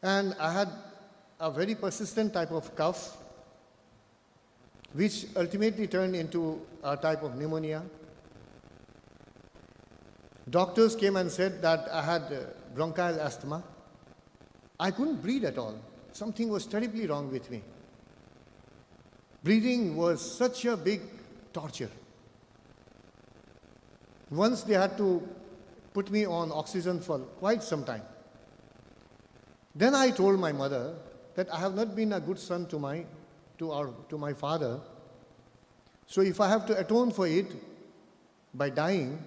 And I had a very persistent type of cough, which ultimately turned into a type of pneumonia. Doctors came and said that I had bronchial asthma. I couldn't breathe at all. Something was terribly wrong with me. Breathing was such a big torture. Once they had to put me on oxygen for quite some time. Then I told my mother that I have not been a good son to my father. So if I have to atone for it by dying,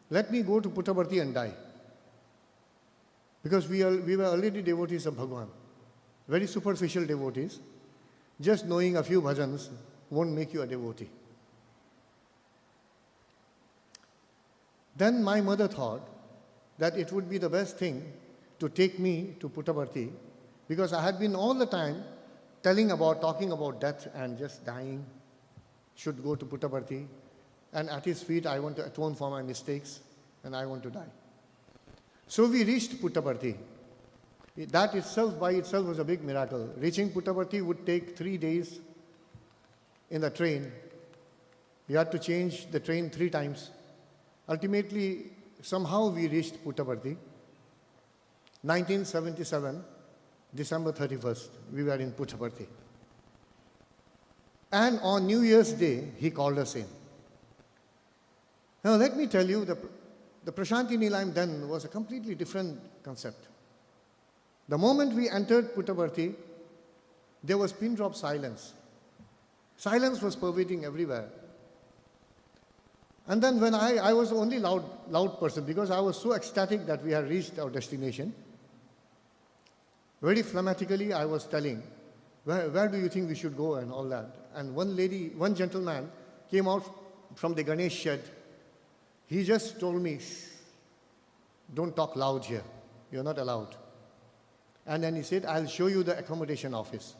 let me go to Puttaparthi and die. Because we were already devotees of Bhagwan, very superficial devotees. Just knowing a few bhajans won't make you a devotee. Then my mother thought that it would be the best thing to take me to Puttaparthi, because I had been all the time talking about death and just dying, should go to Puttaparthi, and at his feet I want to atone for my mistakes and I want to die. So we reached Puttaparthi. That itself, by itself, was a big miracle. Reaching Puttaparthi would take 3 days in the train. We had to change the train 3 times. Ultimately, somehow we reached Puttaparthi. 1977, December 31st, we were in Puttaparthi. And on New Year's Day, he called us in. Now, let me tell you, the Prashanti Nilayam then was a completely different concept. The moment we entered Puttaparthi, there was pin drop silence. Silence was pervading everywhere. And then when I was the only loud person, because I was so ecstatic that we had reached our destination. Very phlegmatically, I was telling, where do you think we should go and all that. And one gentleman came out from the Ganesh shed. He just told me, shh, don't talk loud here. You're not allowed. And then he said, I'll show you the accommodation office.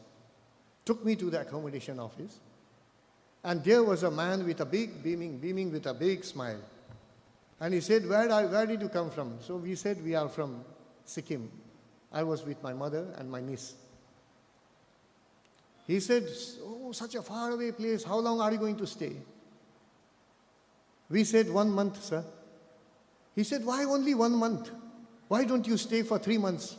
Took me to the accommodation office. And there was a man with a big beaming with a big smile. And he said, where did you come from? So we said, we are from Sikkim. I was with my mother and my niece. He said, oh, such a faraway place. How long are you going to stay? We said, 1 month, sir. He said, why only 1 month? Why don't you stay for 3 months?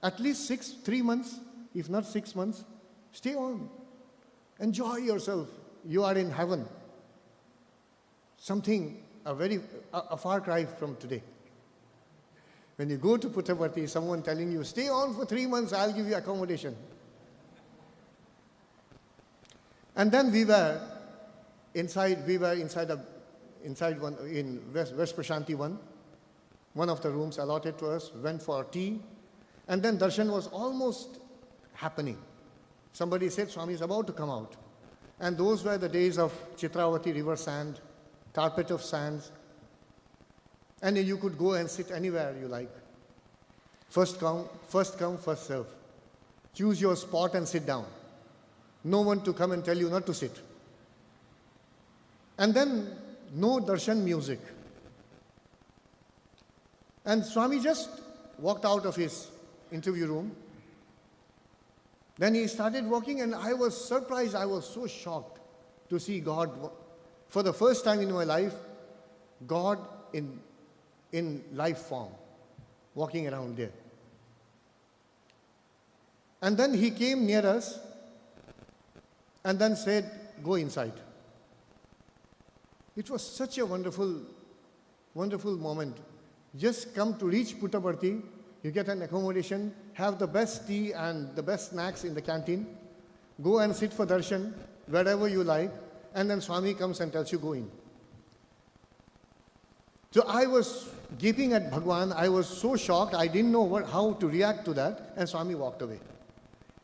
At least 3 months, if not 6 months. Stay on. Enjoy yourself. You are in heaven. Something, a far cry from today. When you go to Puttaparthi, someone telling you, stay on for 3 months, I'll give you accommodation. And then we were inside one, in West Prashanti one of the rooms allotted to us, went for tea, and then darshan was almost happening. Somebody said, Swami is about to come out. And those were the days of Chitravati river sand, carpet of sands. And you could go and sit anywhere you like. First come, first serve. Choose your spot and sit down. No one to come and tell you not to sit. And then no darshan music. And Swami just walked out of his interview room. Then he started walking, and I was surprised. I was so shocked to see God. For the first time in my life, God in life form, walking around there. And then he came near us and then said, go inside. It was such a wonderful, wonderful moment. Just come to reach Puttaparthi, you get an accommodation, have the best tea and the best snacks in the canteen, go and sit for darshan wherever you like, and then Swami comes and tells you, go in. So I was gaping at Bhagwan. I was so shocked, I didn't know how to react to that, and Swami walked away.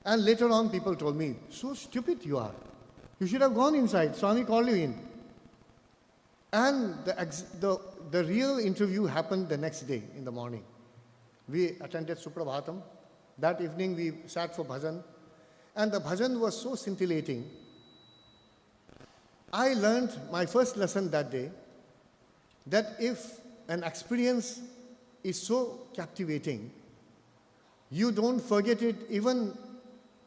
And later on, people told me, so stupid you are. You should have gone inside. Swami called you in. And the real interview happened the next day in the morning. We attended Suprabhatam. That evening we sat for bhajan. And the bhajan was so scintillating. I learned my first lesson that day, that if an experience is so captivating, You don't forget it even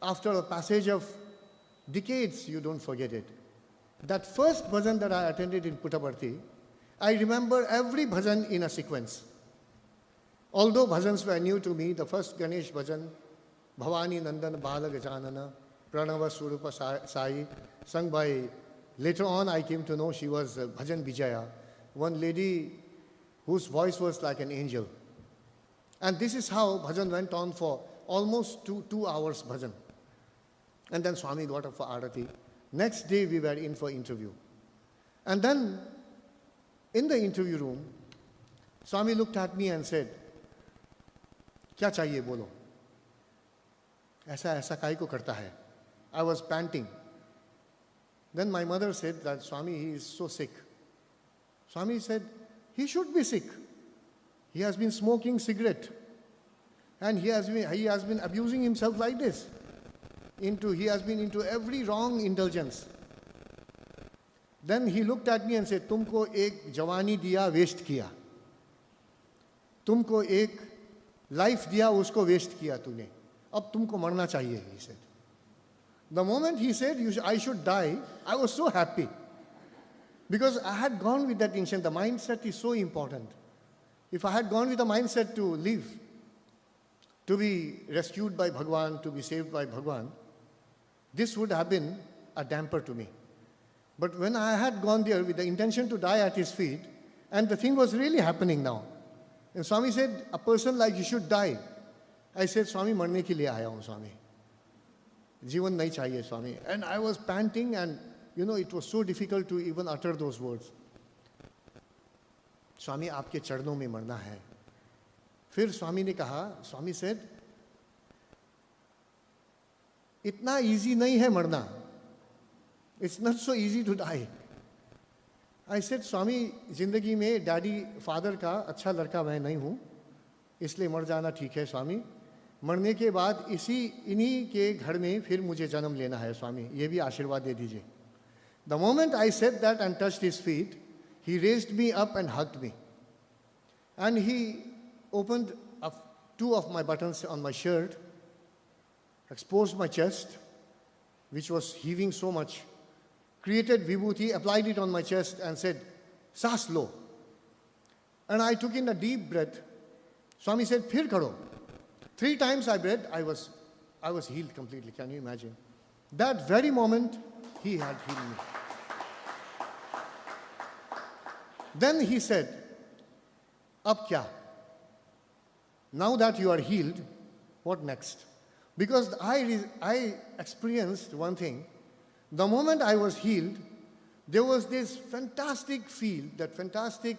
after a passage of decades, you don't forget it. That first bhajan that I attended in Puttaparthi, I remember every bhajan in a sequence. Although bhajans were new to me, the first Ganesh bhajan, Bhavani Nandan Bala Gajanana, Pranava Surupa Sai, sung by, later on I came to know she was Bhajan Vijaya, one lady whose voice was like an angel. And this is how bhajan went on for almost two hours bhajan. And then Swami got up for Arati. Next day we were in for interview. And then in the interview room, Swami looked at me and said, "Kya chahiye bolo?" Aisa kai ko karta hai? I was panting. Then my mother said that Swami, he is so sick. Swami said, he should be sick. He has been smoking cigarette. And he has been abusing himself like this. He has been into every wrong indulgence. Then he looked at me and said, "Tumko ek jawani diya, waste kiya. Tumko ek life diya, usko waste kiya tune. Ab tumko marna chahiye," he said. The moment he said I should die, I was so happy. Because I had gone with that intention. The mindset is so important. If I had gone with the mindset to live, to be rescued by Bhagwan, to be saved by Bhagwan, this would have been a damper to me. But when I had gone there with the intention to die at his feet, and the thing was really happening now, and Swami said, "A person like you should die." I said, "Swami, marne ke liye aaya hu, Swami. Jeevan nahi chahiye, Swami." And I was panting, and it was so difficult to even utter those words. "Swami, aapke चरणों में मरना है." फिर स्वामी ने कहा, Swami said, "इतना easy नहीं है मरना. It's not so easy to die." I said, "Swami, जिंदगी में डैडी फादर का अच्छा लड़का मैं नहीं हूँ, इसलिए मर जाना ठीक है स्वामी. मरने के बाद इन्हीं के घर में फिर मुझे जन्म लेना है स्वामी, ये भी आशीर्वाद दे दीजिए." The moment I said that and touched his feet, he raised me up and hugged me. And he opened up 2 of my buttons on my shirt, exposed my chest, which was heaving so much, created vibhuti, applied it on my chest and said, "Saas lo." And I took in a deep breath. Swami said, "Phir karo." 3 times I breathed, I was healed completely. Can you imagine? That very moment, he had healed me. Then he said, "Ab kya? Now that you are healed, what next?" Because I experienced one thing. The moment I was healed, there was this fantastic feel, that fantastic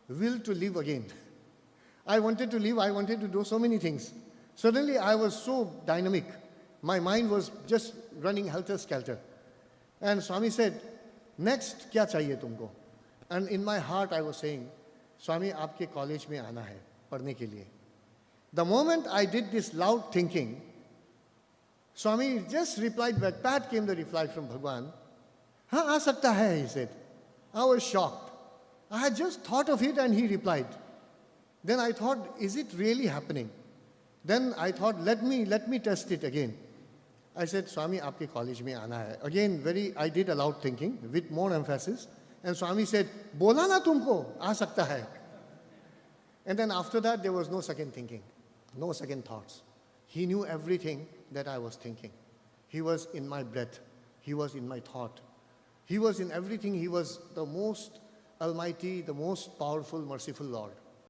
will to live again. I wanted to live, I wanted to do so many things. Suddenly I was so dynamic. My mind was just running helter-skelter. And Swami said, "Next, kya chahiye tumko?" And in my heart I was saying, "Swami, aapke college mein aana hai, padhne ke liye." The moment I did this loud thinking, Swami just replied back. Pat came the reply from Bhagwan. "Haan, aa sakta hai," he said. I was shocked. I had just thought of it and he replied. Then I thought, is it really happening? Then I thought, let me test it again. I said, "Swami, aapke college mein aana hai." Again, I did a loud thinking with more emphasis. And Swami said, "Bola na tumko, aa sakta hai." And then after that, there was no second thinking, no second thoughts. He knew everything that I was thinking. He was in my breath. He was in my thought. He was in everything. He was the most almighty, the most powerful, merciful Lord.